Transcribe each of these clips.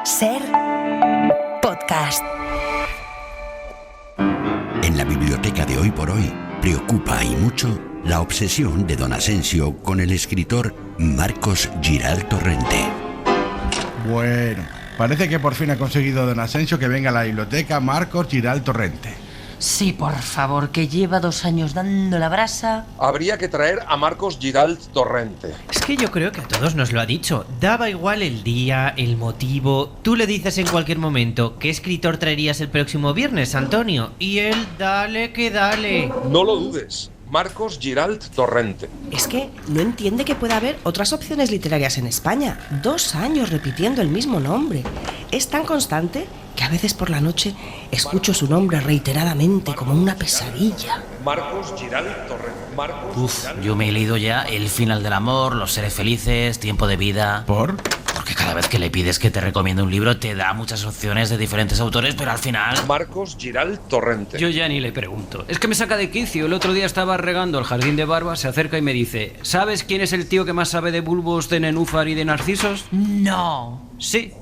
Ser podcast. En la biblioteca de Hoy por Hoy preocupa y mucho la obsesión de don Asensio con el escritor Marcos Giral Torrente. Bueno, parece que por fin ha conseguido don Asensio que venga a la biblioteca Marcos Giral Torrente. Sí, por favor, que lleva 2 años dando la brasa. Habría que traer a Marcos Giral Torrente. Es que yo creo que a todos nos lo ha dicho. Daba igual el día, el motivo. Tú le dices en cualquier momento ¿qué escritor traerías el próximo viernes, Antonio? Y él, dale que dale. No lo dudes. Marcos Giral Torrente. Es que no entiende que pueda haber otras opciones literarias en España. 2 años repitiendo el mismo nombre. Es tan constante que a veces por la noche escucho su nombre reiteradamente como una pesadilla. Marcos Giral Torrente. Yo me he leído ya El final del amor, Los seres felices, Tiempo de vida. ¿Por? Porque cada vez que le pides que te recomiende un libro te da muchas opciones de diferentes autores, pero al final... Marcos Giral Torrente. Yo ya ni le pregunto. Es que me saca de quicio. El otro día estaba regando el jardín de barba, se acerca y me dice: ¿sabes quién es el tío que más sabe de bulbos, de nenúfar y de narcisos? No. Sí,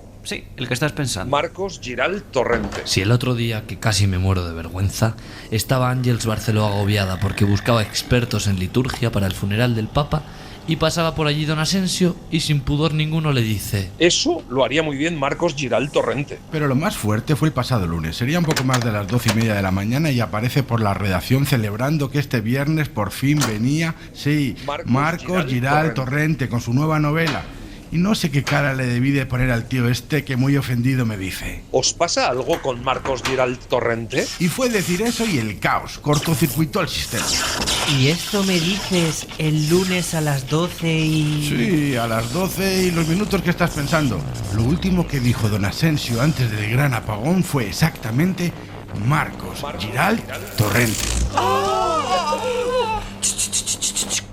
el que estás pensando. Marcos Giral Torrente. Si el otro día, que casi me muero de vergüenza, estaba Ángeles Barceló agobiada porque buscaba expertos en liturgia para el funeral del Papa y pasaba por allí don Asensio y sin pudor ninguno le dice: Eso lo haría muy bien Marcos Giral Torrente. Pero lo más fuerte fue el pasado lunes. Sería un poco más de las 12:30 de la mañana y aparece por la redacción celebrando que este viernes por fin venía, sí, Marcos Giral Torrente con su nueva novela. Y no sé qué cara le debí de poner al tío este que muy ofendido me dice: ¿Os pasa algo con Marcos Giral Torrente? Y fue decir eso y el caos cortocircuitó el sistema. ¿Y esto me dices el lunes a las 12 y...? Sí, a las 12 y los minutos que estás pensando. Lo último que dijo don Asensio antes del gran apagón fue exactamente Marcos Giral Torrente.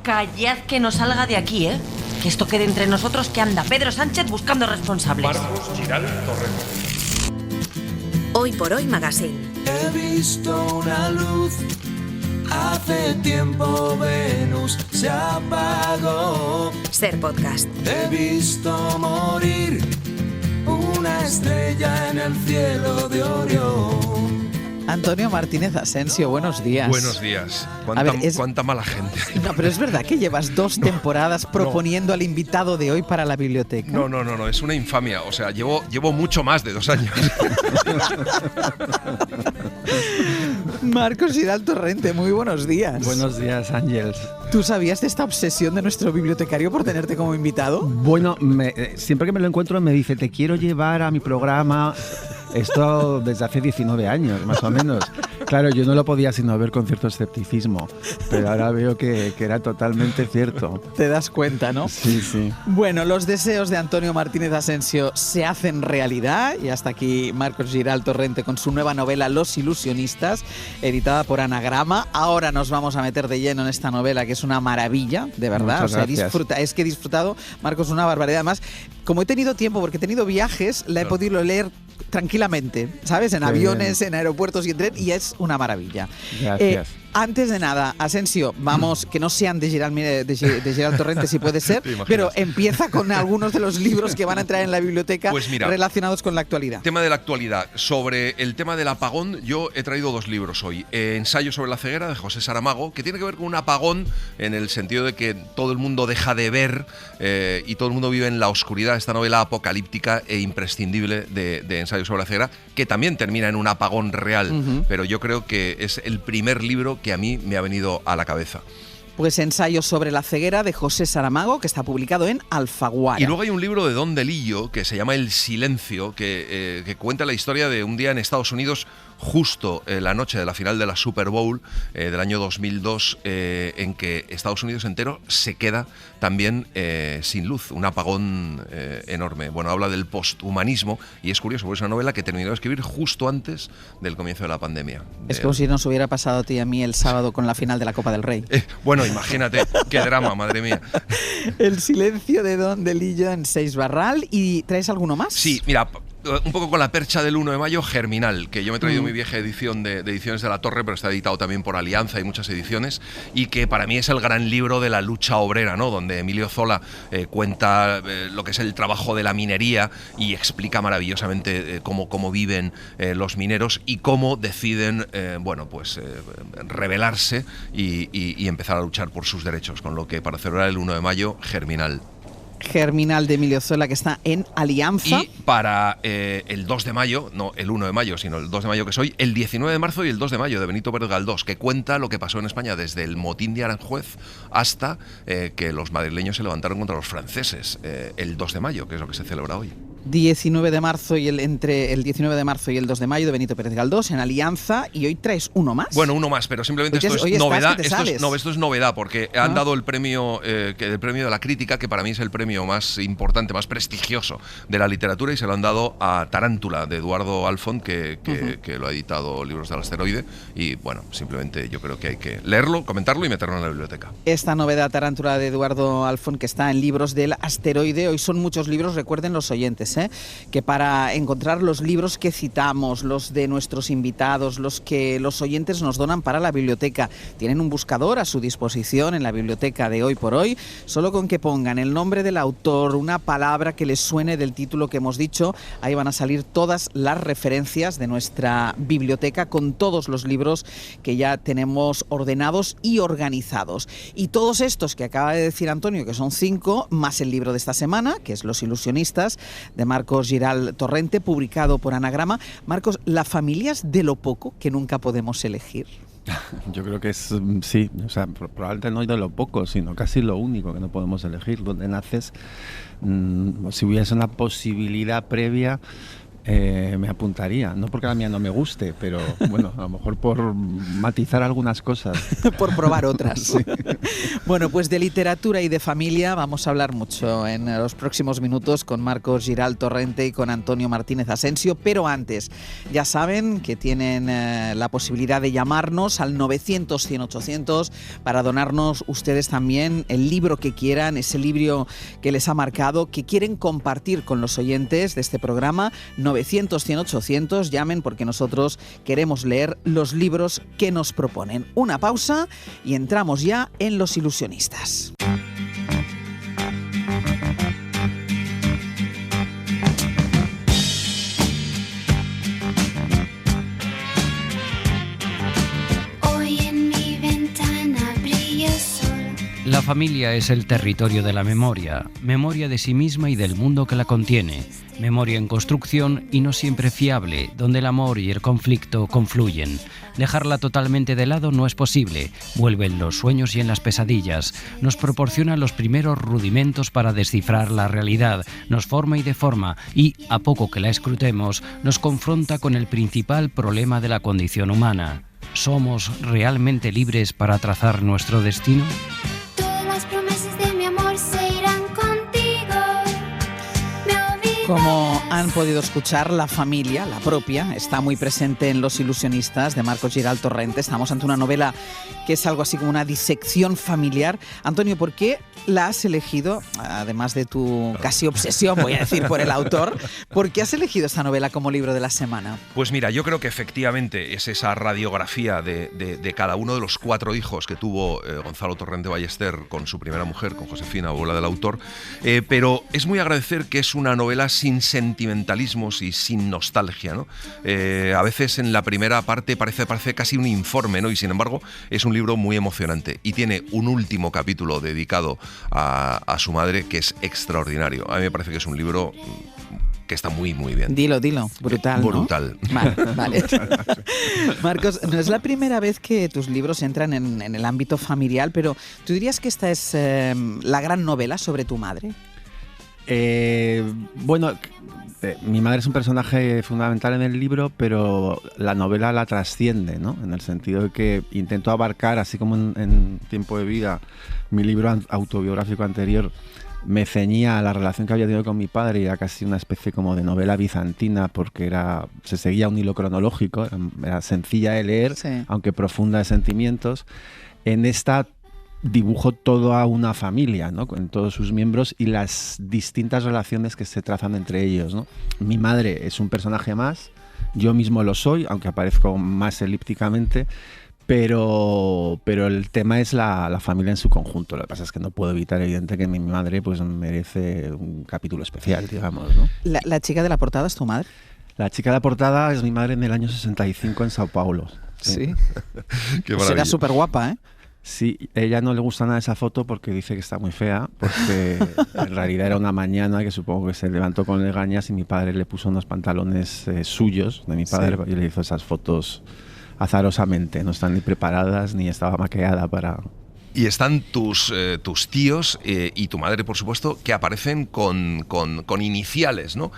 Callad que no salga de aquí, ¿eh? Que esto quede entre nosotros, que anda Pedro Sánchez buscando responsables. Marcos Giral Torrente. Hoy por Hoy Magazine. He visto una luz, hace tiempo Venus se apagó. Ser podcast. He visto morir una estrella en el cielo de Orión. Antonio Martínez Asensio, buenos días. Buenos días. Cuánta mala gente. No, pero es verdad que llevas 2 temporadas proponiendo al invitado de hoy para la biblioteca. No, es una infamia. O sea, llevo mucho más de 2 años. Marcos Giral Torrente, muy buenos días. Buenos días, Ángeles. ¿Tú sabías de esta obsesión de nuestro bibliotecario por tenerte como invitado? Bueno, siempre que me lo encuentro me dice: te quiero llevar a mi programa. Esto desde hace 19 años, más o menos. Claro, yo no lo podía sino ver con cierto escepticismo, pero ahora veo que era totalmente cierto. Te das cuenta, ¿no? Sí. Bueno, los deseos de Antonio Martínez Asensio se hacen realidad y hasta aquí Marcos Giral Torrente con su nueva novela Los ilusionistas, editada por Anagrama. Ahora nos vamos a meter de lleno en esta novela, que es una maravilla, de verdad. Muchas gracias. Es que he disfrutado, Marcos, una barbaridad. Además, como he tenido tiempo, porque he tenido viajes, la he podido leer tranquilamente, ¿sabes? En aviones, en aeropuertos y en tren, y es una maravilla. Gracias. Antes de nada, Asensio, vamos, que no sean de Giral Torrente si puede ser, pero empieza con algunos de los libros que van a entrar en la biblioteca relacionados con la actualidad. Tema de la actualidad. Sobre el tema del apagón, yo he traído 2 libros hoy. Ensayo sobre la ceguera, de José Saramago, que tiene que ver con un apagón en el sentido de que todo el mundo deja de ver y todo el mundo vive en la oscuridad. Esta novela apocalíptica e imprescindible de Ensayo sobre la ceguera, que también termina en un apagón real, pero yo creo que es el primer libro que a mí me ha venido a la cabeza. Pues Ensayo sobre la ceguera de José Saramago, que está publicado en Alfaguara. Y luego hay un libro de Don DeLillo que se llama El silencio, que cuenta la historia de un día en Estados Unidos, justo la noche de la final de la Super Bowl del año 2002, en que Estados Unidos entero se queda también sin luz, un apagón enorme. Bueno, habla del posthumanismo y es curioso, porque es una novela que terminó de escribir justo antes del comienzo de la pandemia. Es como si nos hubiera pasado a ti y a mí el sábado con la final de la Copa del Rey. Bueno, imagínate, qué drama, madre mía. El silencio de Don DeLillo en 6 Barral. ¿Y traes alguno más? Sí, mira, un poco con la percha del 1 de mayo, Germinal, que yo me he traído mi vieja edición de Ediciones de la Torre, pero está editado también por Alianza y muchas ediciones, y que para mí es el gran libro de la lucha obrera, ¿no? Donde Emilio Zola cuenta lo que es el trabajo de la minería y explica maravillosamente cómo viven los mineros y cómo deciden, rebelarse y empezar a luchar por sus derechos, con lo que para celebrar el 1 de mayo, Germinal. Germinal de Emilio Zola, que está en Alianza. Y para el 2 de mayo, no el 1 de mayo, sino el 2 de mayo que soy, el 19 de marzo y el 2 de mayo de Benito Pérez Galdós, que cuenta lo que pasó en España desde el motín de Aranjuez hasta que los madrileños se levantaron contra los franceses el 2 de mayo, que es lo que se celebra hoy. 19 de marzo entre el 19 de marzo y el 2 de mayo de Benito Pérez Galdós en Alianza, y hoy traes uno más. Bueno, uno más, pero simplemente esto es novedad. Esto es novedad porque han dado el premio de la crítica, que para mí es el premio más importante, más prestigioso de la literatura, y se lo han dado a Tarántula de Eduardo Alfón, que lo ha editado Libros del Asteroide, y bueno, simplemente yo creo que hay que leerlo, comentarlo y meterlo en la biblioteca. Esta novedad Tarántula de Eduardo Alfón, que está en Libros del Asteroide. Hoy son muchos libros, recuerden los oyentes, que para encontrar los libros que citamos, los de nuestros invitados, los que los oyentes nos donan para la biblioteca, tienen un buscador a su disposición en la biblioteca de Hoy por Hoy. Solo con que pongan el nombre del autor, una palabra que les suene del título que hemos dicho, ahí van a salir todas las referencias de nuestra biblioteca con todos los libros que ya tenemos ordenados y organizados. Y todos estos que acaba de decir Antonio, que son 5, más el libro de esta semana, que es Los ilusionistas, de Marcos Giral Torrente, publicado por Anagrama. Marcos, ¿la familia es de lo poco que nunca podemos elegir? Yo creo que es, sí, o sea, probablemente no de lo poco, sino casi lo único que no podemos elegir. Donde naces, si hubiese una posibilidad previa, me apuntaría, no porque la mía no me guste, pero bueno, a lo mejor por matizar algunas cosas. Por probar otras. Sí. Bueno, pues de literatura y de familia vamos a hablar mucho en los próximos minutos con Marcos Giral Torrente y con Antonio Martínez Asensio, pero antes, ya saben que tienen la posibilidad de llamarnos al 900-100-800 para donarnos ustedes también el libro que quieran, ese libro que les ha marcado, que quieren compartir con los oyentes de este programa. 900-100-800, llamen porque nosotros queremos leer los libros que nos proponen. Una pausa y entramos ya en Los ilusionistas. Hoy en mi ventana brilla el sol. La familia es el territorio de la memoria, memoria de sí misma y del mundo que la contiene, memoria en construcción y no siempre fiable, donde el amor y el conflicto confluyen. Dejarla totalmente de lado no es posible, vuelve en los sueños y en las pesadillas, nos proporciona los primeros rudimentos para descifrar la realidad, nos forma y deforma y, a poco que la escrutemos, nos confronta con el principal problema de la condición humana. ¿Somos realmente libres para trazar nuestro destino? Las promesas de mi amor se irán contigo. Como han podido escuchar, la familia, la propia, está muy presente en Los ilusionistas de Marcos Giral Torrente. Estamos ante una novela que es algo así como una disección familiar. Antonio, ¿por qué la has elegido, además de tu casi obsesión, voy a decir, por el autor? ¿Por qué has elegido esta novela como libro de la semana? Pues mira, yo creo que efectivamente es esa radiografía de cada uno de los 4 hijos que tuvo Gonzalo Torrente Ballester con su primera mujer, con Josefina, abuela del autor, pero es muy agradecer que es una novela sin sentimentalismos y sin nostalgia, ¿no? A veces en la primera parte parece casi un informe, ¿no? Y sin embargo es un libro muy emocionante y tiene un último capítulo dedicado a su madre que es extraordinario. A mí me parece que es un libro que está muy, muy bien. Dilo, brutal, ¿no? Brutal. Vale. Marcos, no es la primera vez que tus libros entran en el ámbito familiar, pero ¿tú dirías que esta es la gran novela sobre tu madre? Bueno, mi madre es un personaje fundamental en el libro, pero la novela la trasciende, ¿no? En el sentido de que intento abarcar, así como en Tiempo de vida, mi libro autobiográfico anterior me ceñía a la relación que había tenido con mi padre y era casi una especie como de novela bizantina porque se seguía un hilo cronológico, era sencilla de leer, sí, aunque profunda de sentimientos. En esta dibujo toda una familia, ¿no? Con todos sus miembros y las distintas relaciones que se trazan entre ellos, ¿no? Mi madre es un personaje más, yo mismo lo soy, aunque aparezco más elípticamente, pero el tema es la familia en su conjunto. Lo que pasa es que no puedo evitar, evidente, que mi madre pues merece un capítulo especial, digamos, ¿no? ¿La chica de la portada es tu madre? La chica de la portada es mi madre en el año 65 en Sao Paulo. Sí. Qué pues era súper guapa, ¿eh? Sí, ella no le gusta nada esa foto porque dice que está muy fea, porque en realidad era una mañana que supongo que se levantó con legañas y mi padre le puso unos pantalones suyos de mi padre, y le hizo esas fotos azarosamente, no están ni preparadas ni estaba maquillada para... Y están tus tíos y tu madre, por supuesto, que aparecen con iniciales, ¿no?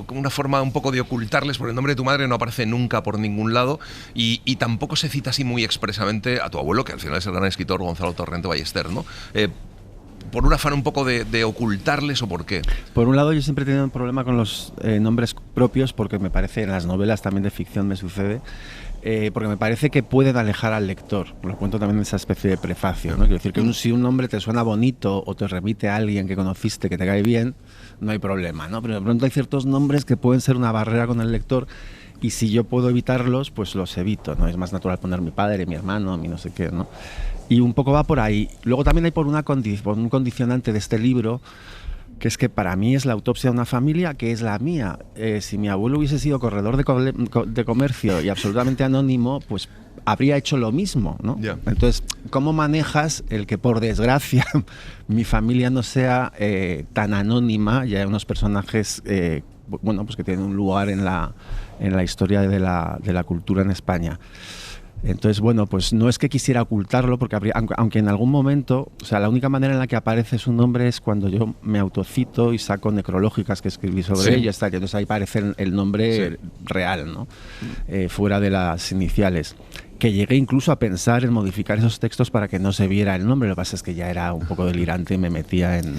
Como una forma un poco de ocultarles, porque el nombre de tu madre no aparece nunca por ningún lado y tampoco se cita así muy expresamente a tu abuelo, que al final es el gran escritor Gonzalo Torrente Ballester, ¿no? ¿Por un afán un poco de ocultarles o por qué? Por un lado, yo siempre he tenido un problema con los nombres propios, porque me parece, en las novelas también de ficción me sucede, porque me parece que pueden alejar al lector. Lo cuento también en esa especie de prefacio, ¿no? Quiero decir que si un nombre te suena bonito o te remite a alguien que conociste que te cae bien, no hay problema, ¿no? Pero de pronto hay ciertos nombres que pueden ser una barrera con el lector y si yo puedo evitarlos, pues los evito, ¿no? Es más natural poner mi padre, mi hermano, mi no sé qué, ¿no? Y un poco va por ahí. Luego también hay por un condicionante de este libro, que es que para mí es la autopsia de una familia que es la mía. Si mi abuelo hubiese sido corredor de comercio y absolutamente anónimo, pues habría hecho lo mismo, ¿no? Yeah. Entonces, ¿cómo manejas el que, por desgracia, mi familia no sea tan anónima? Ya hay unos personajes bueno, pues que tienen un lugar en la historia de la cultura en España. Entonces, bueno, pues no es que quisiera ocultarlo, porque aunque en algún momento, o sea, la única manera en la que aparece su nombre es cuando yo me autocito y saco necrológicas que escribí sobre ello, entonces ahí aparece el nombre real, ¿no? Fuera de las iniciales. Que llegué incluso a pensar en modificar esos textos para que no se viera el nombre. Lo que pasa es que ya era un poco delirante y me metía en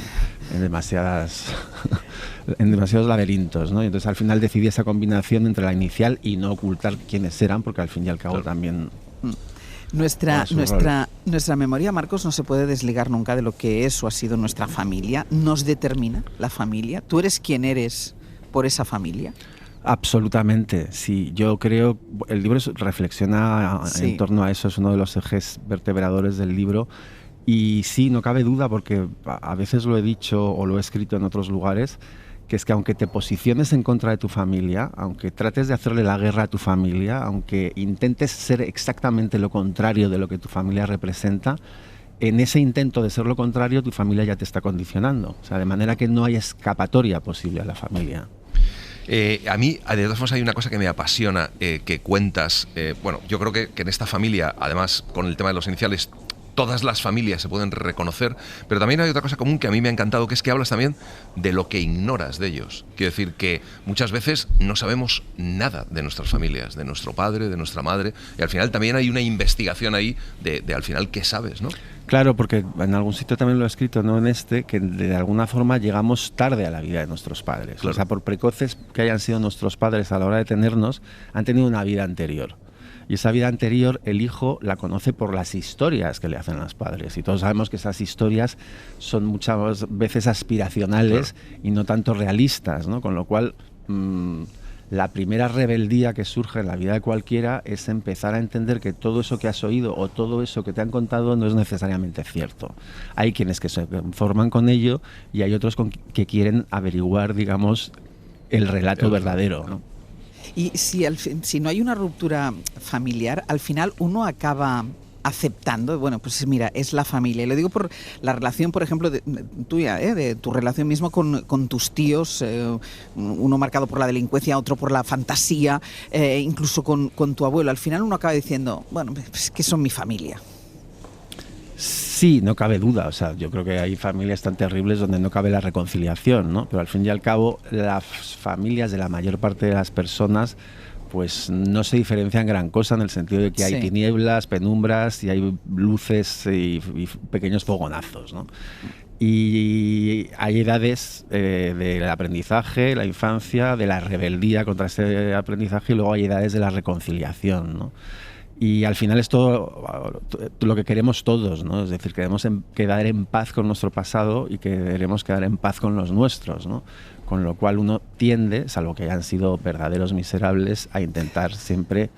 demasiados laberintos, ¿no? Y entonces al final decidí esa combinación entre la inicial y no ocultar quiénes eran, porque al fin y al cabo también... Nuestra memoria, Marcos, no se puede desligar nunca de lo que es o ha sido nuestra familia. ¿Nos determina la familia? ¿Tú eres quien eres por esa familia? Absolutamente, sí. Yo creo, el libro reflexiona en torno a eso, es uno de los ejes vertebradores del libro. Y sí, no cabe duda, porque a veces lo he dicho o lo he escrito en otros lugares, que es que aunque te posiciones en contra de tu familia, aunque trates de hacerle la guerra a tu familia, aunque intentes ser exactamente lo contrario de lo que tu familia representa, en ese intento de ser lo contrario, tu familia ya te está condicionando. O sea, de manera que no hay escapatoria posible a la familia. A mí, de todas formas, hay una cosa que me apasiona, que cuentas. Bueno, yo creo que en esta familia, además, con el tema de los iniciales, todas las familias se pueden reconocer, pero también hay otra cosa común que a mí me ha encantado, que es que hablas también de lo que ignoras de ellos. Quiero decir que muchas veces no sabemos nada de nuestras familias, de nuestro padre, de nuestra madre, y al final también hay una investigación ahí de al final qué sabes, ¿no? Claro, porque en algún sitio también lo he escrito, no en este, que de alguna forma llegamos tarde a la vida de nuestros padres. Claro. O sea, por precoces que hayan sido nuestros padres a la hora de tenernos, han tenido una vida anterior. Y esa vida anterior el hijo la conoce por las historias que le hacen los padres. Y todos sabemos que esas historias son muchas veces aspiracionales, claro, y no tanto realistas, ¿no? Con lo cual, la primera rebeldía que surge en la vida de cualquiera es empezar a entender que todo eso que has oído o todo eso que te han contado no es necesariamente cierto. Hay quienes que se conforman con ello y hay otros que quieren averiguar, digamos, el relato verdadero, ¿no? Y si no hay una ruptura familiar, al final uno acaba aceptando, bueno, pues mira, es la familia. Y lo digo por la relación, por ejemplo, tuya, de tu relación mismo con tus tíos, uno marcado por la delincuencia, otro por la fantasía, incluso con tu abuelo. Al final uno acaba diciendo, bueno, pues que son mi familia. Sí, no cabe duda. O sea, yo creo que hay familias tan terribles donde no cabe la reconciliación, ¿no? Pero al fin y al cabo, las familias de la mayor parte de las personas pues no se diferencian gran cosa, en el sentido de que hay tinieblas, penumbras y hay luces y pequeños fogonazos, ¿no? Y hay edades del aprendizaje, la infancia, de la rebeldía contra ese aprendizaje, y luego hay edades de la reconciliación, ¿no? Y al final es todo lo que queremos todos, ¿no? Es decir, queremos quedar en paz con nuestro pasado y queremos quedar en paz con los nuestros, ¿no? Con lo cual uno tiende, salvo que hayan sido verdaderos miserables, a intentar siempre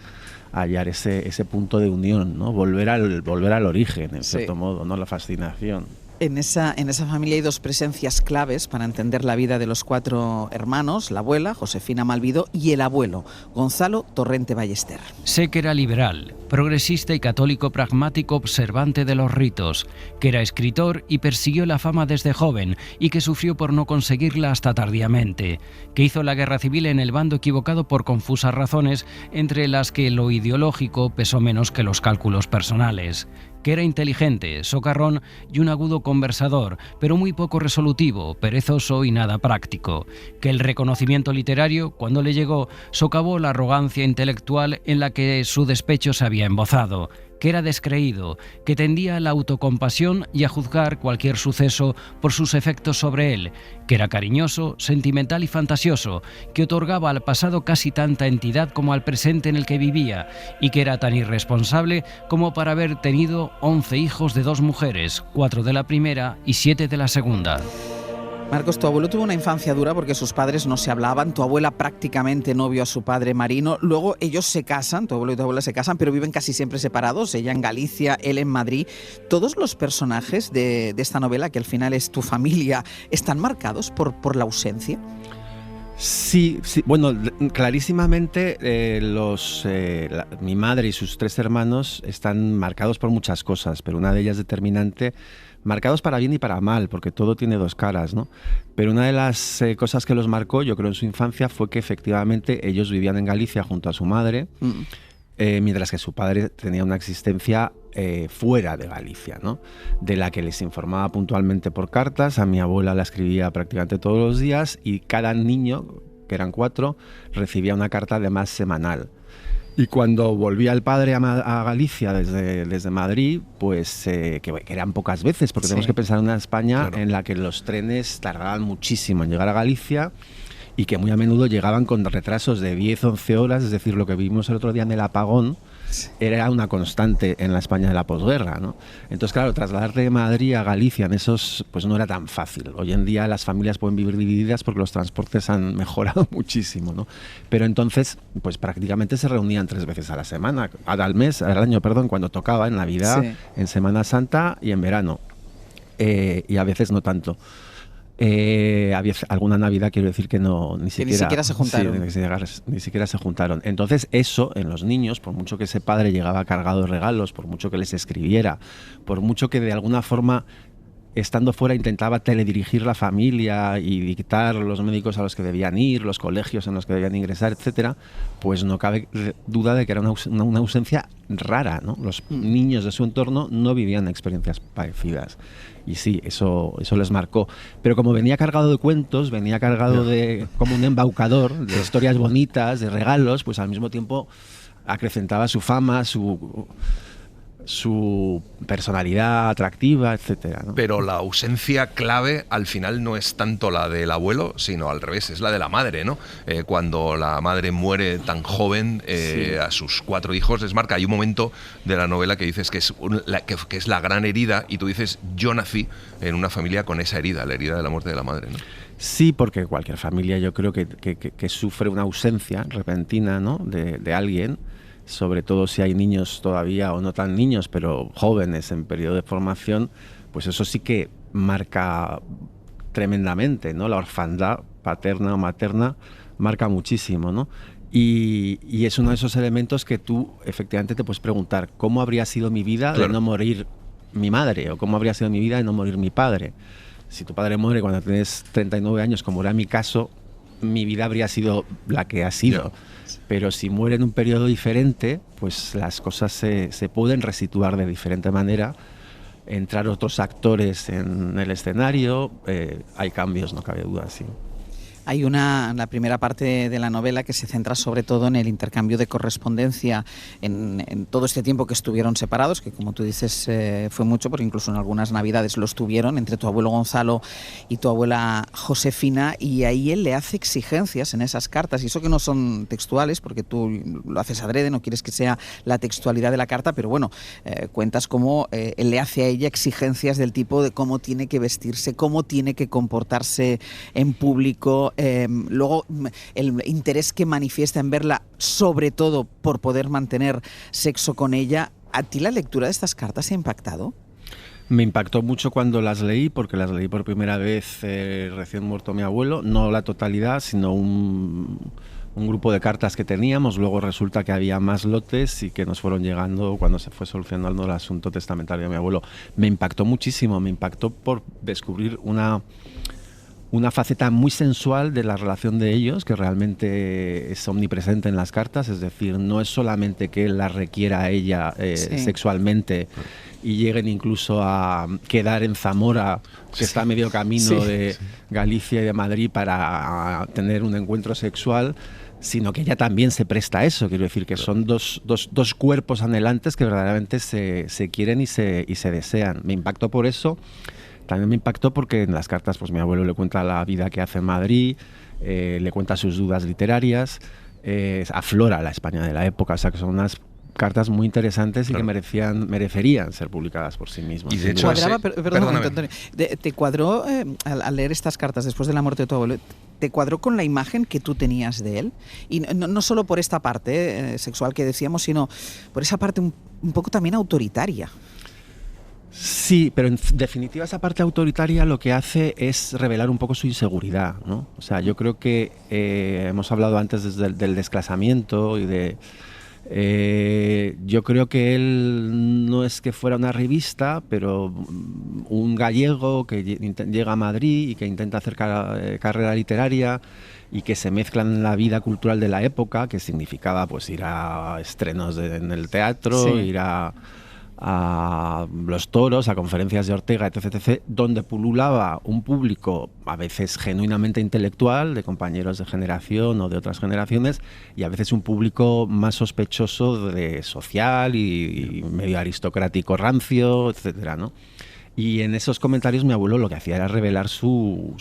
hallar ese punto de unión, ¿no? Volver al origen, en cierto modo, ¿no? La fascinación. En esa familia hay dos presencias claves para entender la vida de los 4 hermanos, la abuela, Josefina Malvido, y el abuelo, Gonzalo Torrente Ballester. Sé que era liberal, progresista y católico pragmático observante de los ritos, que era escritor y persiguió la fama desde joven y que sufrió por no conseguirla hasta tardíamente, que hizo la guerra civil en el bando equivocado por confusas razones, entre las que lo ideológico pesó menos que los cálculos personales, que era inteligente, socarrón y un agudo conversador, pero muy poco resolutivo, perezoso y nada práctico, que el reconocimiento literario, cuando le llegó, socavó la arrogancia intelectual en la que su despecho se había embozado, que era descreído, que tendía a la autocompasión y a juzgar cualquier suceso por sus efectos sobre él, que era cariñoso, sentimental y fantasioso, que otorgaba al pasado casi tanta entidad como al presente en el que vivía, y que era tan irresponsable como para haber tenido 11 hijos de 2 mujeres, 4 de la primera y 7 de la segunda. Marcos, tu abuelo tuvo una infancia dura porque sus padres no se hablaban, tu abuela prácticamente no vio a su padre Marino, luego ellos se casan, tu abuelo y tu abuela se casan, pero viven casi siempre separados, ella en Galicia, él en Madrid. ¿Todos los personajes de esta novela, que al final es tu familia, están marcados por la ausencia? Sí, bueno, clarísimamente mi madre y sus 3 hermanos están marcados por muchas cosas, pero una de ellas determinante, marcados para bien y para mal, porque todo tiene 2 caras, ¿no? Pero una de las cosas que los marcó, yo creo, en su infancia fue que efectivamente ellos vivían en Galicia junto a su madre, mientras que su padre tenía una existencia fuera de Galicia, ¿no? De la que les informaba puntualmente por cartas. A mi abuela la escribía prácticamente todos los días y cada niño, que eran 4, recibía una carta además semanal. Y cuando volvía el padre a Galicia desde Madrid, pues que eran pocas veces, porque tenemos que pensar en una España en la que los trenes tardaban muchísimo en llegar a Galicia y que muy a menudo llegaban con retrasos de 10-11 horas, es decir, lo que vimos el otro día en el apagón era una constante en la España de la posguerra, ¿no? Entonces, claro, trasladarte de Madrid a Galicia en esos, pues no era tan fácil. Hoy en día las familias pueden vivir divididas porque los transportes han mejorado muchísimo, ¿no? Pero entonces, pues prácticamente se reunían 3 veces a la semana, al año, cuando tocaba, en Navidad, en Semana Santa y en verano. Y a veces no tanto. Había alguna Navidad, quiero decir, que ni siquiera se juntaron. Sí, ni siquiera se juntaron. Entonces eso en los niños, por mucho que ese padre llegaba cargado de regalos, por mucho que les escribiera, por mucho que de alguna forma estando fuera intentaba teledirigir la familia y dictar los médicos a los que debían ir, los colegios en los que debían ingresar, etcétera, pues no cabe duda de que era una ausencia rara, ¿no? Los niños de su entorno no vivían experiencias parecidas. Y sí, eso les marcó. Pero como venía cargado de cuentos, venía cargado de como un embaucador, de historias bonitas, de regalos, pues al mismo tiempo acrecentaba su fama, su personalidad atractiva, etcétera, ¿no? Pero la ausencia clave al final no es tanto la del abuelo, sino al revés, es la de la madre, ¿no? Cuando la madre muere tan joven, a sus 4 hijos les marca. Hay un momento de la novela que dices que es la gran herida, y tú dices, yo nací en una familia con esa herida, la herida de la muerte de la madre, ¿no? Sí, porque cualquier familia yo creo que sufre una ausencia repentina, ¿no? de alguien, sobre todo si hay niños todavía, o no tan niños, pero jóvenes en periodo de formación, pues eso sí que marca tremendamente, ¿no? La orfandad paterna o materna marca muchísimo, ¿no? Y es uno de esos elementos que tú efectivamente te puedes preguntar, ¿cómo habría sido mi vida de no morir mi madre? ¿O cómo habría sido mi vida de no morir mi padre? Si tu padre muere cuando tienes 39 años, como era mi caso, mi vida habría sido la que ha sido. Pero si muere en un periodo diferente, pues las cosas se pueden resituar de diferente manera, entrar otros actores en el escenario, hay cambios, no cabe duda, sí. Hay la primera parte de la novela que se centra sobre todo en el intercambio de correspondencia en todo este tiempo que estuvieron separados, que como tú dices fue mucho, porque incluso en algunas navidades lo estuvieron, entre tu abuelo Gonzalo y tu abuela Josefina, y ahí él le hace exigencias en esas cartas, y eso que no son textuales, porque tú lo haces adrede, no quieres que sea la textualidad de la carta, pero bueno, cuentas cómo él le hace a ella exigencias del tipo de cómo tiene que vestirse, cómo tiene que comportarse en público. Luego el interés que manifiesta en verla, sobre todo por poder mantener sexo con ella. ¿A ti la lectura de estas cartas te ha impactado? Me impactó mucho cuando las leí, porque las leí por primera vez recién muerto mi abuelo, no la totalidad, sino un grupo de cartas que teníamos. Luego resulta que había más lotes y que nos fueron llegando cuando se fue solucionando el asunto testamentario de mi abuelo. Me impactó muchísimo, me impactó por descubrir una faceta muy sensual de la relación de ellos, que realmente es omnipresente en las cartas. Es decir, no es solamente que él la requiera a ella sexualmente y lleguen incluso a quedar en Zamora, que está a medio camino de Galicia y de Madrid, para tener un encuentro sexual, sino que ella también se presta a eso. Quiero decir que son dos cuerpos anhelantes que verdaderamente se quieren y se desean. Me impactó por eso. También me impactó porque en las cartas pues mi abuelo le cuenta la vida que hace en Madrid, le cuenta sus dudas literarias, aflora la España de la época, o sea que son unas cartas muy interesantes y que merecerían ser publicadas por sí mismas. Y de hecho, Antonio, ¿te cuadró al leer estas cartas después de la muerte de tu abuelo? ¿Te cuadró con la imagen que tú tenías de él? Y no solo por esta parte sexual que decíamos, sino por esa parte un poco también autoritaria. Sí, pero en definitiva esa parte autoritaria lo que hace es revelar un poco su inseguridad, ¿no? O sea, yo creo que hemos hablado antes del desclasamiento y de... yo creo que él no es que fuera una revista, pero un gallego que llega a Madrid y que intenta hacer carrera literaria y que se mezclan en la vida cultural de la época, que significaba pues ir a estrenos en el teatro, ir a los toros, a conferencias de Ortega, etc., donde pululaba un público a veces genuinamente intelectual, de compañeros de generación o de otras generaciones, y a veces un público más sospechoso de social y medio aristocrático rancio, etcétera, ¿no? Y en esos comentarios mi abuelo lo que hacía era revelar su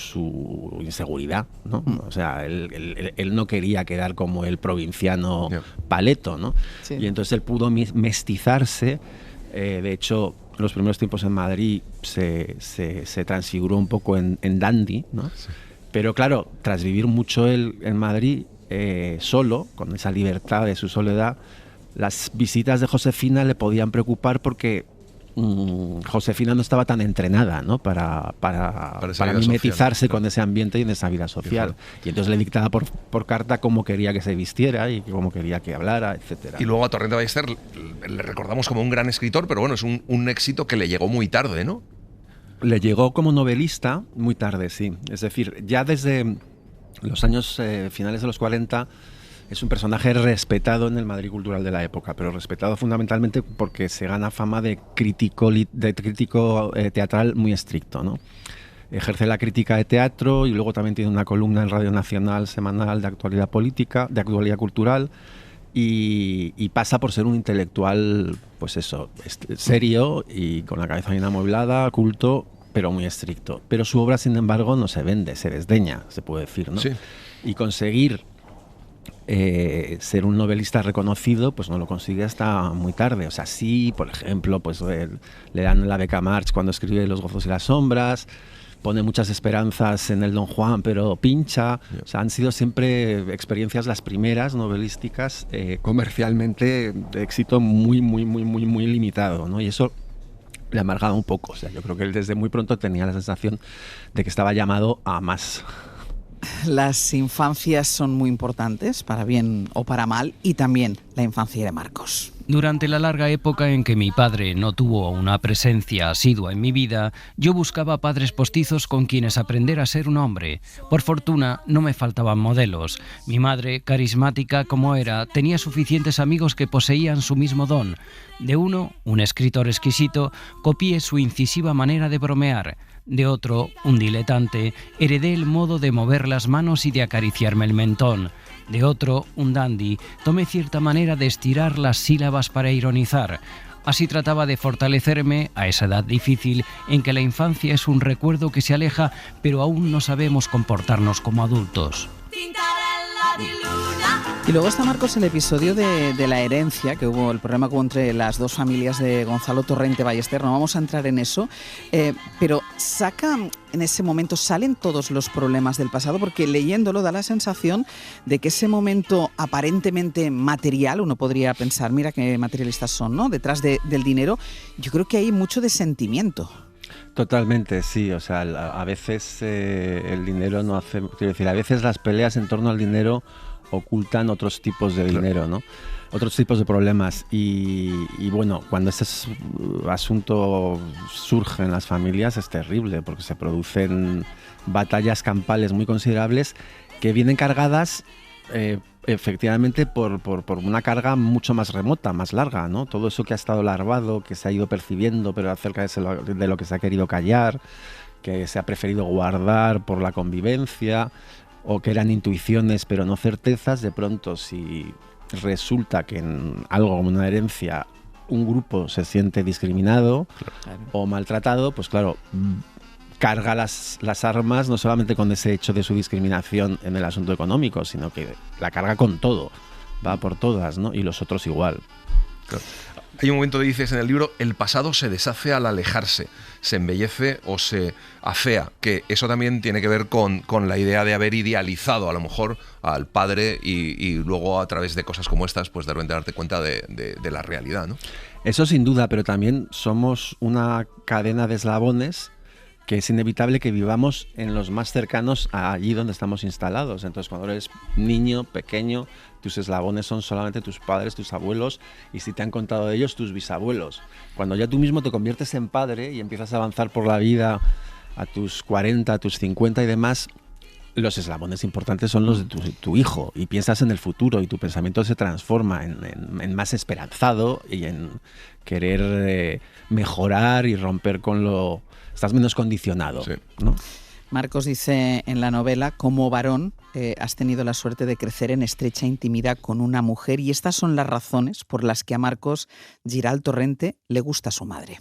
inseguridad, ¿no? O sea, él no quería quedar como el provinciano paleto, ¿no? Sí. Y entonces él pudo mestizarse. De hecho, en los primeros tiempos en Madrid se transfiguró un poco en dandy, ¿no? Sí. Pero claro, tras vivir mucho él en Madrid, solo, con esa libertad de su soledad, las visitas de Josefina le podían preocupar porque Josefina no estaba tan entrenada, ¿no? para mimetizarse con ese ambiente y en esa vida social. Y entonces le dictaba por carta cómo quería que se vistiera y cómo quería que hablara, etcétera. Y luego a Torrente Ballester le recordamos como un gran escritor, pero bueno, es un éxito que le llegó muy tarde, ¿no? Le llegó como novelista muy tarde, sí. Es decir, ya desde los años finales de los 40... es un personaje respetado en el Madrid cultural de la época, pero respetado fundamentalmente porque se gana fama de crítico teatral muy estricto, ¿no? Ejerce la crítica de teatro y luego también tiene una columna en Radio Nacional semanal de actualidad política, de actualidad cultural, y pasa por ser un intelectual, pues eso, serio y con la cabeza bien amueblada, culto, pero muy estricto. Pero su obra, sin embargo, no se vende, se desdeña, se puede decir, ¿no? Sí. Y conseguir ser un novelista reconocido, pues no lo consigue hasta muy tarde. O sea, sí, por ejemplo, pues le dan la beca March cuando escribe Los gozos y las sombras, pone muchas esperanzas en el Don Juan, pero pincha. O sea, han sido siempre experiencias, las primeras novelísticas, comercialmente de éxito muy limitado, ¿no? Y eso le amargaba un poco. O sea, yo creo que él desde muy pronto tenía la sensación de que estaba llamado a más. Las infancias son muy importantes, para bien o para mal, y también la infancia de Marcos. Durante la larga época en que mi padre no tuvo una presencia asidua en mi vida, yo buscaba padres postizos con quienes aprender a ser un hombre. Por fortuna, no me faltaban modelos. Mi madre, carismática como era, tenía suficientes amigos que poseían su mismo don. De uno, un escritor exquisito, copié su incisiva manera de bromear. De otro, un diletante, heredé el modo de mover las manos y de acariciarme el mentón. De otro, un dandy, tomé cierta manera de estirar las sílabas para ironizar. Así trataba de fortalecerme a esa edad difícil en que la infancia es un recuerdo que se aleja, pero aún no sabemos comportarnos como adultos. Y luego está, Marcos, el episodio de la herencia, que hubo el problema que hubo entre las dos familias de Gonzalo Torrente Ballester. No vamos a entrar en eso, pero en ese momento salen todos los problemas del pasado, porque leyéndolo da la sensación de que ese momento aparentemente material, uno podría pensar, mira qué materialistas son, ¿no? Detrás del dinero, yo creo que hay mucho de sentimiento. Totalmente, sí. O sea, a veces el dinero no hace... Quiero decir, a veces las peleas en torno al dinero ocultan otros tipos de dinero, ¿no? Otros tipos de problemas. Y bueno, cuando ese asunto surge en las familias es terrible, porque se producen batallas campales muy considerables que vienen cargadas efectivamente por una carga mucho más remota, más larga, ¿no? Todo eso que ha estado larvado, que se ha ido percibiendo, pero acerca de lo que se ha querido callar, que se ha preferido guardar por la convivencia, o que eran intuiciones pero no certezas. De pronto, si resulta que en algo como una herencia un grupo se siente discriminado o maltratado, pues claro, carga las armas no solamente con ese hecho de su discriminación en el asunto económico, sino que la carga con todo, va por todas, ¿no? Y los otros igual. Claro. Hay un momento que dices en el libro, el pasado se deshace al alejarse, se embellece o se afea, que eso también tiene que ver con la idea de haber idealizado a lo mejor al padre y luego a través de cosas como estas, pues de repente darte cuenta de la realidad, ¿no? Eso sin duda, pero también somos una cadena de eslabones que es inevitable que vivamos en los más cercanos a allí donde estamos instalados. Entonces, cuando eres niño, pequeño, tus eslabones son solamente tus padres, tus abuelos, y si te han contado de ellos, tus bisabuelos. Cuando ya tú mismo te conviertes en padre y empiezas a avanzar por la vida a tus 40, a tus 50 y demás, los eslabones importantes son los de tu hijo, y piensas en el futuro y tu pensamiento se transforma en más esperanzado y en querer mejorar y romper con lo... Estás menos condicionado, ¿no? Marcos dice en la novela, como varón, has tenido la suerte de crecer en estrecha intimidad con una mujer, y estas son las razones por las que a Marcos Giralt Torrente le gusta su madre.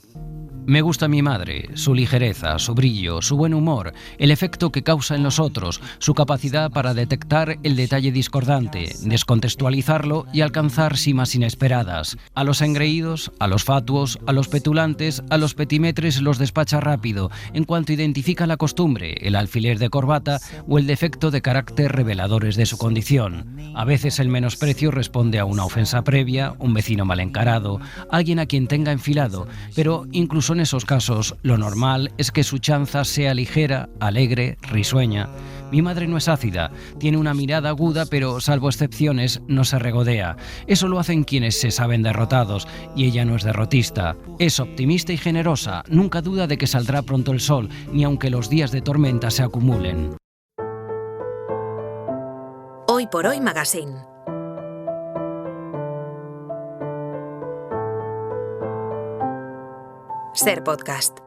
Me gusta mi madre, su ligereza, su brillo, su buen humor, el efecto que causa en los otros, su capacidad para detectar el detalle discordante, descontextualizarlo y alcanzar cimas inesperadas. A los engreídos, a los fatuos, a los petulantes, a los petimetres los despacha rápido, en cuanto identifica la costumbre, el alfiler de corbata o el defecto de carácter reveladores de su condición. A veces el menosprecio responde a una ofensa previa, un vecino mal encarado, alguien a quien tenga enfilado, pero incluso en esos casos, lo normal es que su chanza sea ligera, alegre, risueña. Mi madre no es ácida, tiene una mirada aguda, pero salvo excepciones, no se regodea. Eso lo hacen quienes se saben derrotados, y ella no es derrotista. Es optimista y generosa, nunca duda de que saldrá pronto el sol, ni aunque los días de tormenta se acumulen. Hoy por Hoy Magazine. Ser Podcast.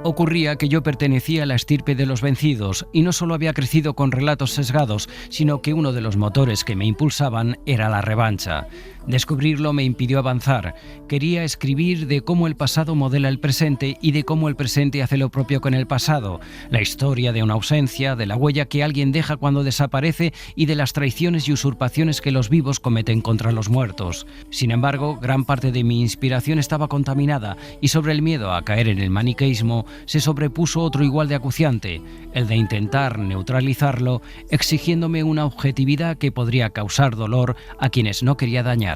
Ocurría que yo pertenecía a la estirpe de los vencidos, y no solo había crecido con relatos sesgados, sino que uno de los motores que me impulsaban era la revancha. Descubrirlo me impidió avanzar. Quería escribir de cómo el pasado modela el presente y de cómo el presente hace lo propio con el pasado. La historia de una ausencia, de la huella que alguien deja cuando desaparece y de las traiciones y usurpaciones que los vivos cometen contra los muertos. Sin embargo, gran parte de mi inspiración estaba contaminada, y sobre el miedo a caer en el maniqueísmo se sobrepuso otro igual de acuciante, el de intentar neutralizarlo, exigiéndome una objetividad que podría causar dolor a quienes no quería dañar.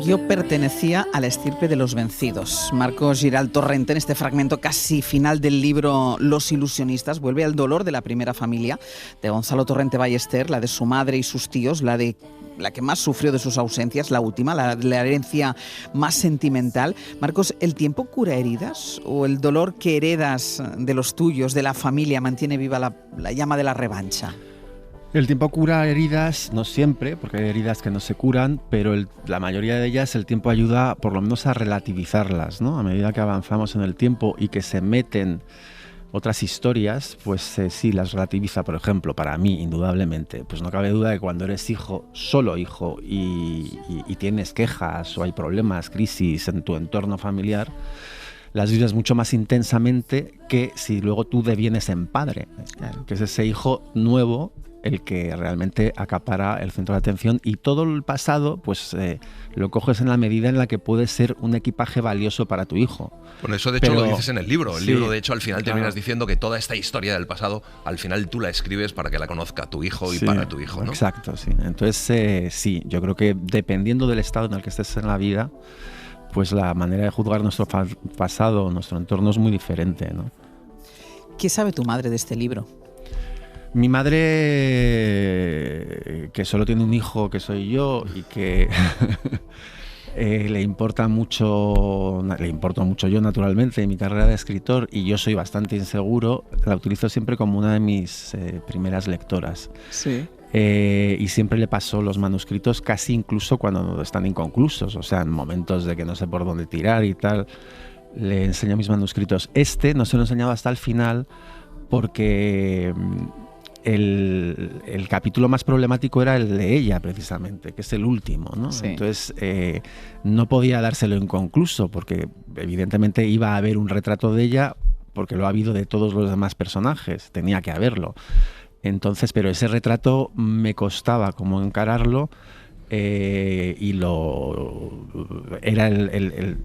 Yo pertenecía a la estirpe de los vencidos. Marcos Giralt Torrente, en este fragmento casi final del libro Los ilusionistas, vuelve al dolor de la primera familia de Gonzalo Torrente Ballester, la de su madre y sus tíos, la que más sufrió de sus ausencias, la última, la herencia más sentimental. Marcos, ¿el tiempo cura heridas o el dolor que heredas de los tuyos, de la familia, mantiene viva la llama de la revancha? El tiempo cura heridas, no siempre, porque hay heridas que no se curan, pero la mayoría de ellas el tiempo ayuda por lo menos a relativizarlas, ¿no? A medida que avanzamos en el tiempo y que se meten otras historias, pues sí, las relativiza. Por ejemplo, para mí, indudablemente, pues no cabe duda de que cuando eres hijo, solo hijo, y tienes quejas o hay problemas, crisis en tu entorno familiar, las vives mucho más intensamente que si luego tú devienes en padre, que es ese hijo nuevo el que realmente acapara el centro de atención, y todo el pasado pues lo coges en la medida en la que puede ser un equipaje valioso para tu hijo. Bueno, eso de hecho lo dices en el libro. El libro, de hecho, al final terminas diciendo que toda esta historia del pasado, al final tú la escribes para que la conozca tu hijo y para tu hijo, ¿no? Exacto, sí. Entonces, sí, yo creo que dependiendo del estado en el que estés en la vida, pues la manera de juzgar nuestro pasado, nuestro entorno es muy diferente, ¿no? ¿Qué sabe tu madre de este libro? Mi madre, que solo tiene un hijo, que soy yo, y que le importo mucho yo, naturalmente, en mi carrera de escritor, y yo soy bastante inseguro, la utilizo siempre como una de mis primeras lectoras. Sí. Y siempre le paso los manuscritos, casi incluso cuando están inconclusos, o sea, en momentos de que no sé por dónde tirar y tal, le enseño mis manuscritos. No se lo he enseñado hasta el final porque el capítulo más problemático era el de ella, precisamente, que es el último, ¿no? Sí. Entonces no podía dárselo inconcluso porque evidentemente iba a haber un retrato de ella, porque lo ha habido de todos los demás personajes, tenía que haberlo. Entonces, pero ese retrato me costaba como encararlo, y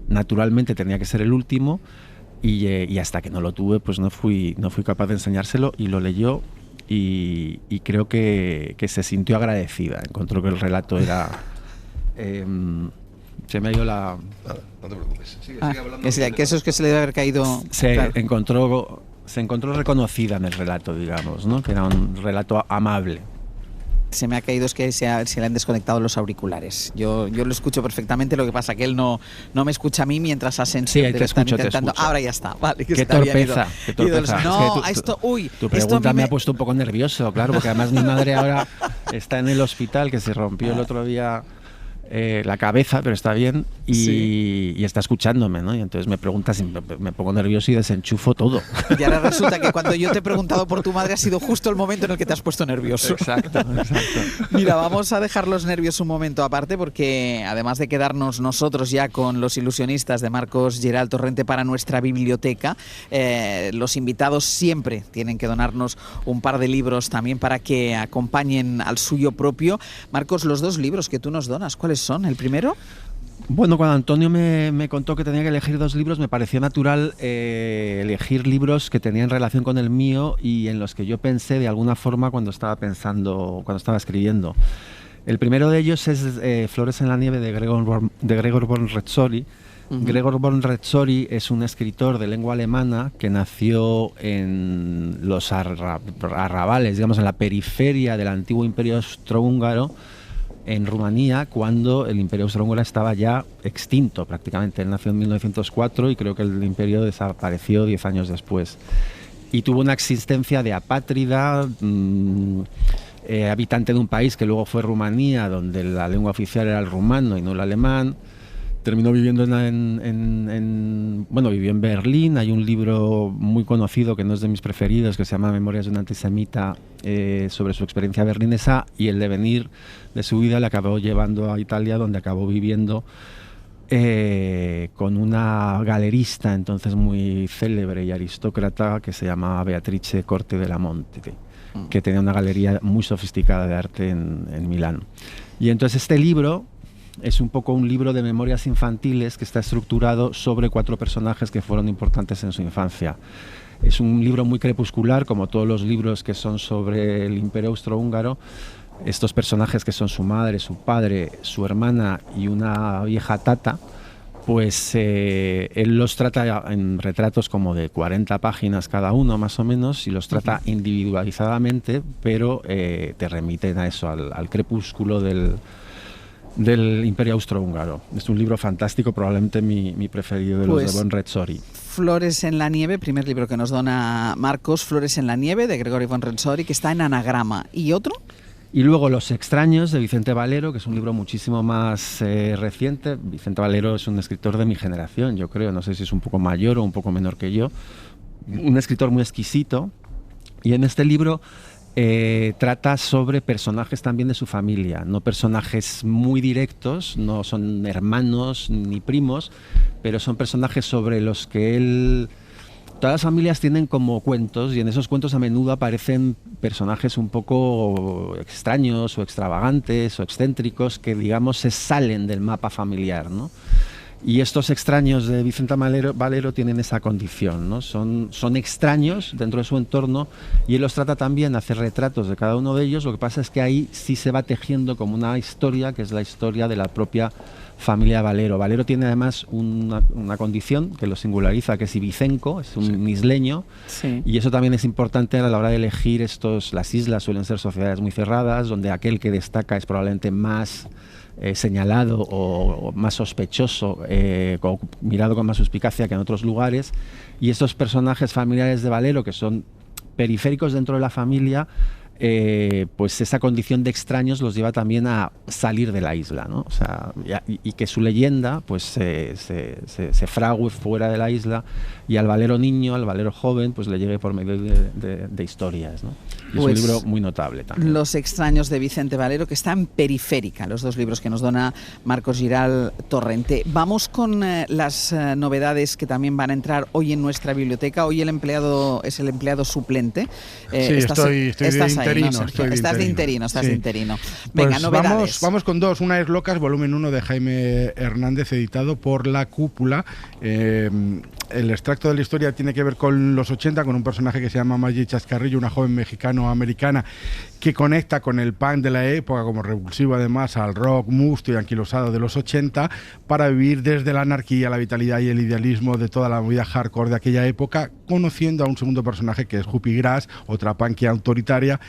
naturalmente tenía que ser el último, y hasta que no lo tuve pues no fui capaz de enseñárselo, y lo leyó y creo que se sintió agradecida, encontró que el relato era se me ha ido la... Nada, no te preocupes, sigue hablando. Que eso es que se le debe haber caído... Se encontró reconocida en el relato, digamos, ¿no? Que era un relato amable. Se me ha caído es que se le han desconectado los auriculares. Yo lo escucho perfectamente, lo que pasa que él no me escucha a mí mientras Asensio te escucho, intentando. Ahora ya está, vale. Qué torpeza. No, esto tu pregunta me ha puesto un poco nervioso, claro, porque además mi madre ahora está en el hospital, que se rompió el otro día la cabeza, pero está bien, y está escuchándome, ¿no? Y entonces me pregunta si me pongo nervioso y desenchufo todo. Y ahora resulta que cuando yo te he preguntado por tu madre ha sido justo el momento en el que te has puesto nervioso. Exacto. Mira, vamos a dejar los nervios un momento aparte, porque además de quedarnos nosotros ya con Los ilusionistas de Marcos Giral Torrente para nuestra biblioteca, los invitados siempre tienen que donarnos un par de libros también para que acompañen al suyo propio. Marcos, los dos libros que tú nos donas, ¿cuáles son? ¿El primero? Bueno, cuando Antonio me contó que tenía que elegir dos libros, me pareció natural elegir libros que tenían relación con el mío y en los que yo pensé de alguna forma cuando estaba escribiendo. El primero de ellos es Flores en la nieve de Gregor von Retzory. Gregor von Retzory es un escritor de lengua alemana que nació en los arrabales, digamos en la periferia del antiguo Imperio Austrohúngaro, en Rumanía, cuando el Imperio Austrohúngaro estaba ya extinto prácticamente. Él nació en 1904 y creo que el imperio desapareció 10 años después. Y tuvo una existencia de apátrida, habitante de un país que luego fue Rumanía, donde la lengua oficial era el rumano y no el alemán. Terminó viviendo vivió en Berlín. Hay un libro muy conocido que no es de mis preferidos, que se llama Memorias de un antisemita, sobre su experiencia berlinesa, y el devenir de su vida le acabó llevando a Italia, donde acabó viviendo con una galerista entonces muy célebre y aristócrata que se llamaba Beatrice Corte della Monte, que tenía una galería muy sofisticada de arte en Milán. Y entonces este libro es un poco un libro de memorias infantiles que está estructurado sobre 4 personajes que fueron importantes en su infancia. Es un libro muy crepuscular, como todos los libros que son sobre el Imperio Austrohúngaro. Estos personajes, que son su madre, su padre, su hermana y una vieja tata, pues él los trata en retratos como de 40 páginas cada uno, más o menos, y los trata individualizadamente, pero te remiten a eso, al crepúsculo del Imperio Austrohúngaro. Es un libro fantástico, probablemente mi preferido de los de von Retzory. Flores en la nieve, primer libro que nos dona Marcos, Flores en la nieve de Gregory von Retzory, que está en Anagrama. ¿Y otro? Y luego Los extraños, de Vicente Valero, que es un libro muchísimo más reciente. Vicente Valero es un escritor de mi generación, yo creo, no sé si es un poco mayor o un poco menor que yo. Un escritor muy exquisito. Y en este libro trata sobre personajes también de su familia, no personajes muy directos, no son hermanos ni primos, pero son personajes sobre los que él... Todas las familias tienen como cuentos, y en esos cuentos a menudo aparecen personajes un poco extraños o extravagantes o excéntricos que, digamos, se salen del mapa familiar, ¿no? Y estos extraños de Vicente Valero tienen esa condición, ¿no? Son extraños dentro de su entorno, y él los trata también, hace retratos de cada uno de ellos. Lo que pasa es que ahí sí se va tejiendo como una historia, que es la historia de la propia familia Valero. Valero tiene además una condición que lo singulariza, que es ibicenco, es un isleño, y eso también es importante a la hora de elegir las islas. Suelen ser sociedades muy cerradas, donde aquel que destaca es probablemente más señalado o más sospechoso, mirado con más suspicacia que en otros lugares. Y estos personajes familiares de Valero, que son periféricos dentro de la familia, pues esa condición de extraños los lleva también a salir de la isla, ¿no? O sea, y que su leyenda pues se frague fuera de la isla, y al Valero niño, al Valero joven, pues le llegue por medio de historias, ¿no? Y pues es un libro muy notable también. Los extraños, de Vicente Valero, que está en Periférica, los dos libros que nos dona Marcos Giral Torrente. Vamos con las novedades que también van a entrar hoy en nuestra biblioteca. Hoy el empleado es el empleado suplente. Sí, estoy de interino. Estás de interino. Venga, pues novedades. Vamos con dos. Una es Locas, volumen 1 de Jaime Hernández, editado por La Cúpula. El extracto de la historia tiene que ver con los 80, con un personaje que se llama Maggie Chascarrillo, una joven mexicano-americana que conecta con el punk de la época, como revulsivo además al rock musto y anquilosado de los 80, para vivir desde la anarquía, la vitalidad y el idealismo de toda la movida hardcore de aquella época, conociendo a un segundo personaje que es Huppie Grass, otra punky antiautoritaria,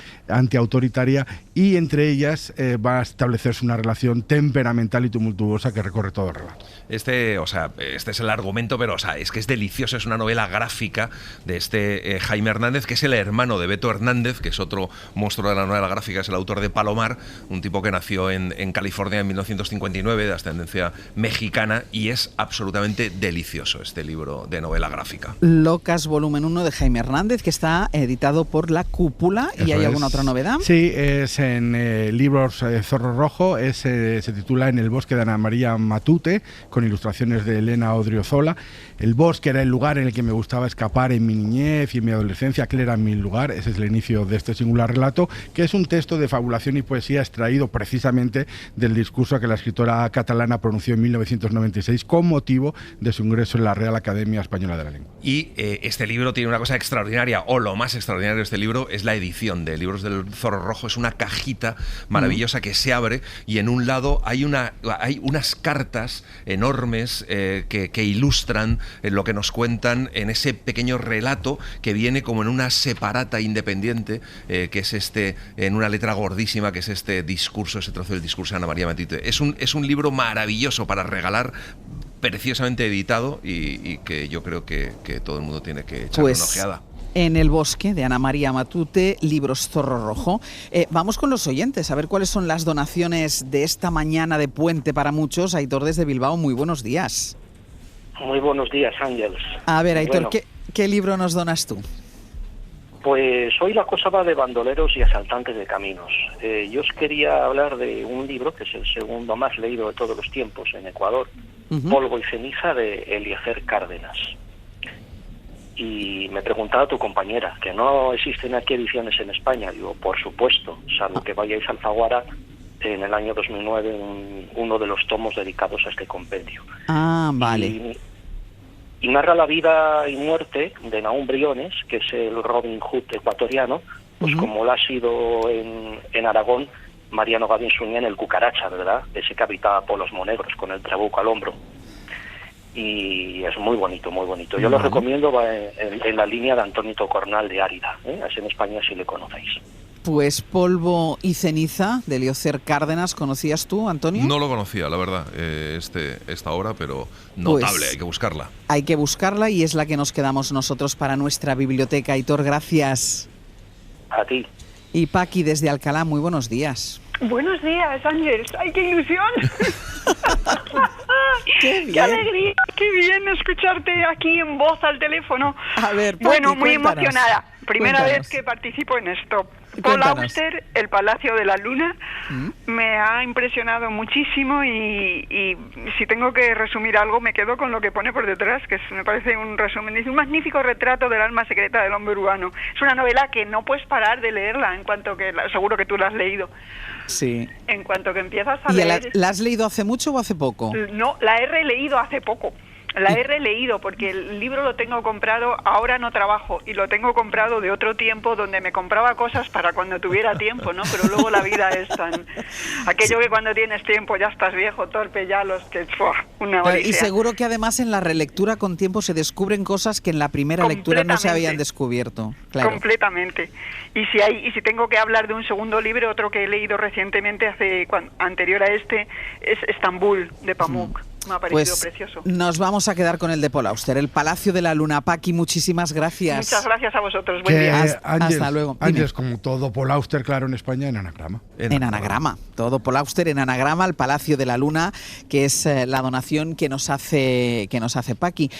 y entre ellas va a establecerse una relación temperamental y tumultuosa que recorre todo el relato. Este es el argumento, pero es que es delicioso. Es una novela gráfica de este Jaime Hernández, que es el hermano de Beto Hernández, que es otro monstruo de la novela gráfica, es el autor de Palomar, un tipo que nació en California en 1959, de ascendencia mexicana, y es absolutamente delicioso este libro de novela gráfica. Locas, volumen 1 de Jaime Hernández, que está editado por La Cúpula. ¿Y hay alguna otra novedad? Sí, es en libros Zorro Rojo, se titula En el bosque de Ana María Matute, con ilustraciones de Elena Odriozola. El bosque era el lugar en el que me gustaba escapar en mi niñez y en mi adolescencia. Aquel era mi lugar. Ese es el inicio de este singular relato, que es un texto de fabulación y poesía extraído precisamente del discurso que la escritora catalana pronunció en 1996 con motivo de su ingreso en la Real Academia Española de la Lengua. Y este libro tiene una cosa extraordinaria, o lo más extraordinario de este libro es la edición de Libros del Zorro Rojo. Es una cajita maravillosa que se abre, y en un lado hay unas cartas enormes que ilustran lo que nos cuentan en ese pequeño relato que viene como en una separata independiente, que es en una letra gordísima, que es este discurso, ese trozo del discurso de Ana María Matute. Es un libro maravilloso para regalar, preciosamente editado, y que yo creo que todo el mundo tiene que echarle una ojeada. En el bosque, de Ana María Matute, libros Zorro Rojo. Vamos con los oyentes, a ver cuáles son las donaciones de esta mañana de puente para muchos. Aitor, desde Bilbao, muy buenos días. Muy buenos días, Ángeles. A ver, Aitor, Bueno, ¿qué libro nos donas tú? Pues hoy la cosa va de bandoleros y asaltantes de caminos. Yo os quería hablar de un libro que es el segundo más leído de todos los tiempos en Ecuador, Polvo y ceniza, de Eliezer Cárdenas. Y me preguntaba tu compañera, que no existen aquí ediciones en España. Digo, por supuesto, salvo que vayáis a Alfaguara en el año 2009, uno de los tomos dedicados a este compendio. Ah, vale. Y narra la vida y muerte de Nahum Briones, que es el Robin Hood ecuatoriano, pues como lo ha sido en Aragón Mariano Gavín Suñé en el Cucaracha, ¿verdad? Ese que habitaba Polos Monegros con el trabuco al hombro. Y es muy bonito, muy bonito. Yo lo recomiendo, va en la línea de Antonio Tocornal de Árida, es en España si le conocéis. Pues Polvo y ceniza, de Eliezer Cárdenas, ¿conocías tú, Antonio? No lo conocía, la verdad, esta obra, pero notable, Pues hay que buscarla. Hay que buscarla, y es la que nos quedamos nosotros para nuestra biblioteca. Aitor, gracias. A ti. Y Paqui desde Alcalá, muy buenos días. Buenos días, Ángel. ¡Ay, qué ilusión! ¡Qué ¡Qué alegría! ¡Qué bien escucharte aquí en voz al teléfono! A ver, Paqui, bueno, muy cuéntanos. emocionada. Primera Cuéntanos. vez que participo en esto. Paul Cuéntanos. Auster, El Palacio de la Luna, me ha impresionado muchísimo y si tengo que resumir algo me quedo con lo que pone por detrás, que me parece un resumen. Es un magnífico retrato del alma secreta del hombre urbano. Es una novela que no puedes parar de leerla en cuanto que, seguro que tú la has leído, Sí. en cuanto que empiezas a ¿Y leer... la has leído hace mucho o hace poco? No, la he releído hace poco. La he releído porque el libro lo tengo comprado, ahora no trabajo, y lo tengo comprado de otro tiempo donde me compraba cosas para cuando tuviera tiempo, ¿no? Pero luego la vida es tan... Aquello que cuando tienes tiempo ya estás viejo, torpe, ya los que... Una odisea. Y seguro que además en la relectura con tiempo se descubren cosas que en la primera lectura no se habían descubierto. Claro. Completamente. Y si tengo que hablar de un segundo libro, otro que he leído recientemente, anterior a este, es Estambul, de Pamuk. Me ha parecido precioso. Nos vamos a quedar con el de Paul Auster, El Palacio de la Luna. Paqui, muchísimas gracias. Muchas gracias a vosotros. Buen día. Hasta luego. Ángel, como todo Paul Auster, claro, en España, en anagrama. En anagrama. Todo Paul Auster en anagrama, El Palacio de la Luna, que es la donación que nos hace Paqui.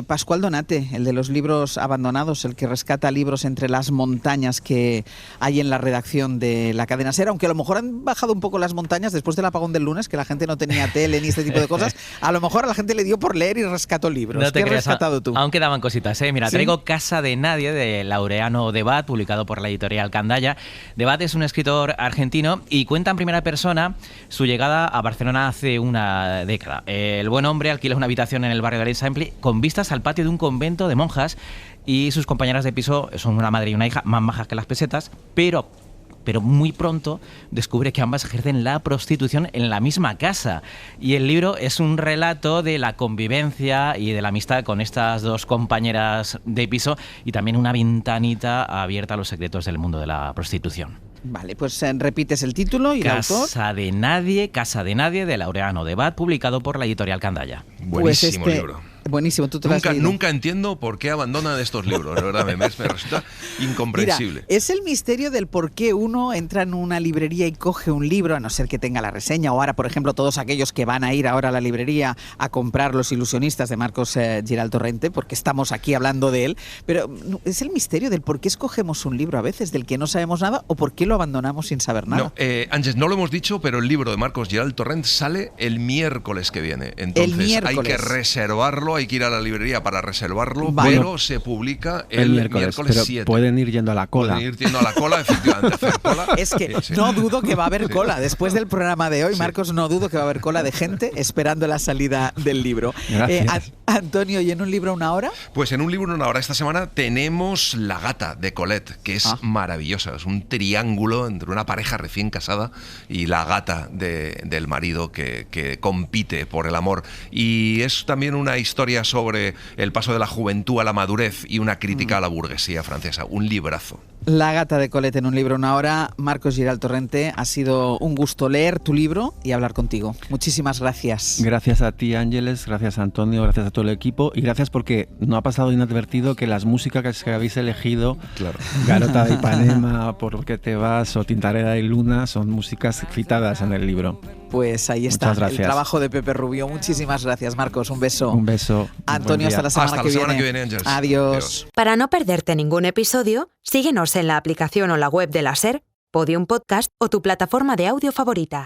Pascual Donate, el de los libros abandonados, el que rescata libros entre las montañas que hay en la redacción de la cadena SER, aunque a lo mejor han bajado un poco las montañas después del apagón del lunes, que la gente no tenía tele ni este tipo de cosas. A lo mejor a la gente le dio por leer y rescató libros. No te ¿Qué has creas, rescatado tú? Aún quedaban cositas, ¿eh? Mira, ¿Sí? traigo Casa de Nadie, de Laureano Debat, publicado por la editorial Candaya. Debat es un escritor argentino y cuenta en primera persona su llegada a Barcelona hace una década. El buen hombre alquila una habitación en el barrio de l'Eixample con vistas al patio de un convento de monjas y sus compañeras de piso son una madre y una hija más majas que las pesetas, pero muy pronto descubre que ambas ejercen la prostitución en la misma casa. Y el libro es un relato de la convivencia y de la amistad con estas dos compañeras de piso y también una ventanita abierta a los secretos del mundo de la prostitución. Vale, pues repites el título y el autor. Casa de Nadie, de Laureano Debat, publicado por la editorial Candaya. Buenísimo libro. Buenísimo, tú te lo has leído. Nunca entiendo por qué abandonan estos libros, de verdad, me resulta incomprensible. Mira, es el misterio del por qué uno entra en una librería y coge un libro, a no ser que tenga la reseña, o ahora, por ejemplo, todos aquellos que van a ir ahora a la librería a comprar Los ilusionistas de Marcos Giral Torrente, porque estamos aquí hablando de él, pero es el misterio del por qué escogemos un libro a veces del que no sabemos nada o por qué lo abandonamos sin saber nada. No, Ángel, no lo hemos dicho, pero el libro de Marcos Giral Torrente sale el miércoles que viene. Entonces hay que reservarlo, hay que ir a la librería para reservarlo, pero se publica el miércoles pero 7. Pueden ir yendo a la cola. Pueden ir yendo a la cola, efectivamente, hacer cola. Es que no dudo que va a haber cola. Después del programa de hoy, Marcos, no dudo que va a haber cola de gente esperando la salida del libro. Antonio, ¿y en un libro una hora? Pues en un libro una hora esta semana tenemos La gata de Colette, que es maravillosa. Es un triángulo entre una pareja recién casada y la gata del marido que compite por el amor. Y es también una historia sobre el paso de la juventud a la madurez y una crítica a la burguesía francesa. Un librazo. La gata de Colette en un libro una hora. Marcos Giral Torrente, ha sido un gusto leer tu libro y hablar contigo. Muchísimas gracias. Gracias a ti, Ángeles, gracias a Antonio, gracias a todo el equipo y gracias porque no ha pasado inadvertido que las músicas que habéis elegido, Garota de Ipanema, Por qué te vas o Tintarera de Luna, son músicas citadas en el libro. Pues ahí está el trabajo de Pepe Rubio. Muchísimas gracias, Marcos. Un beso. Un beso. Antonio, hasta la semana que viene. Ángeles. Adiós. Para no perderte ningún episodio, síguenos en la aplicación o la web de la SER, Podium Podcast o tu plataforma de audio favorita.